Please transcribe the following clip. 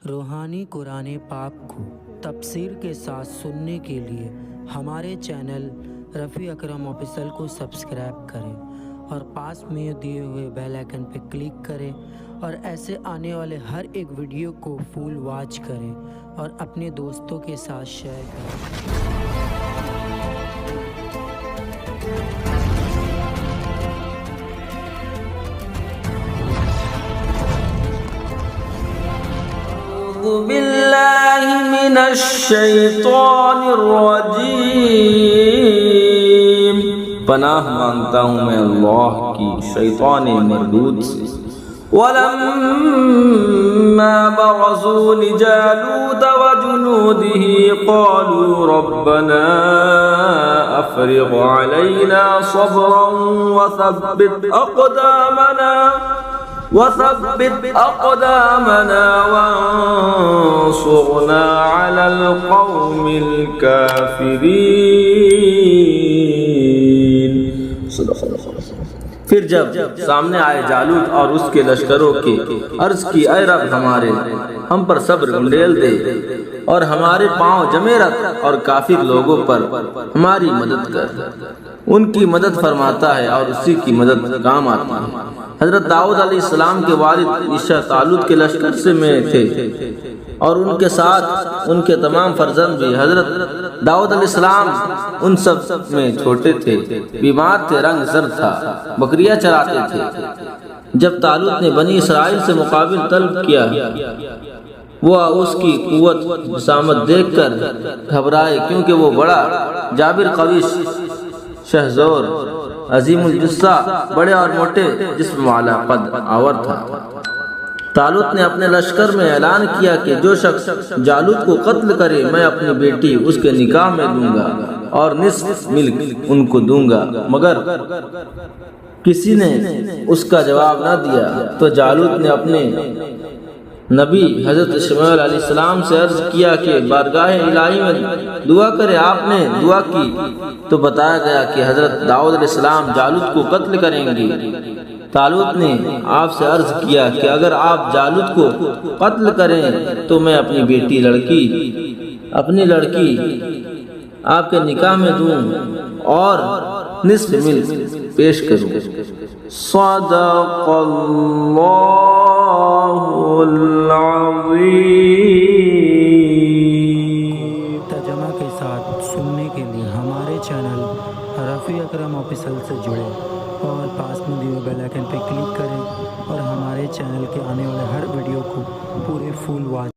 روحانی قرآن پاک کو تفسیر کے ساتھ سننے کے لیے ہمارے چینل رفیع اکرم آفیشل کو سبسکرائب کریں اور پاس میں دیے ہوئے بیل آئیکن پہ کلک کریں اور ایسے آنے والے ہر ایک ویڈیو کو فل واچ کریں اور اپنے دوستوں کے ساتھ شیئر کریں۔ أعوذ بالله من الشیطان الرجیم، پناہ مانگتا ہوں میں اللہ کی شیطان مردود سے۔ وَلَمَّا بَرَزُوا لِجَالُوتَ وَجُنُودِهِ قَالُوا رَبَّنَا أَفْرِغْ عَلَيْنَا صَبْرًا وثبت أقدامنا وانصرنا على القوم الكافرين۔ پھر جب سامنے آئے جالوت اور اس کے لشکروں کے، عرض کی اے رب ہمارے، ہم پر صبر گنڈیل دے اور ہمارے پاؤں جمے رکھ اور کافر لوگوں پر ہماری مدد کر۔ ان کی مدد فرماتا ہے اور اسی کی مدد کام آتی ہے۔ حضرت داؤد علیہ السلام کے والد عیسیٰ طالوت کے لشکر سے میں تھے اور ان کے ساتھ ان کے تمام فرزند بھی۔ حضرت داؤد علیہ السلام ان سب میں چھوٹے تھے، بیمار تھے، رنگ زرد تھا، بکریاں چراتے تھے۔ جب طالوت نے بنی اسرائیل سے مقابل طلب کیا، وہ اس کی قوت جسامت دیکھ کر گھبرائے، کیونکہ وہ بڑا جابر، قوی، شہزور، عظیم الجثہ، بڑے اور موٹے جسم والا، قد آور تھا۔ طالوت نے اپنے لشکر میں اعلان کیا کہ جو شخص جالوت کو قتل کرے میں اپنی بیٹی اس کے نکاح میں دوں گا اور نصف ملک ان کو دوں گا، مگر کسی نے اس کا جواب نہ دیا۔ تو جالوت نے اپنے نبی حضرت شمعیل علیہ السلام سے عرض کیا کہ بارگاہ الہی میں دعا کرے۔ آپ نے دعا کی تو بتایا گیا کہ حضرت داؤد علیہ السلام جالوت کو قتل کریں گے۔ طالوت نے آپ سے عرض کیا کہ اگر آپ جالوت کو قتل کریں تو میں اپنی بیٹی اپنی لڑکی آپ کے نکاح میں دوں اور نصف ملک پیش کروں۔ صدق اللہ العظیم۔ ترجمہ کے ساتھ سننے کے لیے ہمارے چینل رفیع اکرم آفیشل سے جڑے اور پاس میں دیے بیل آئیکن پہ کلک کریں اور ہمارے چینل کے آنے والے ہر ویڈیو کو پورے فل واچ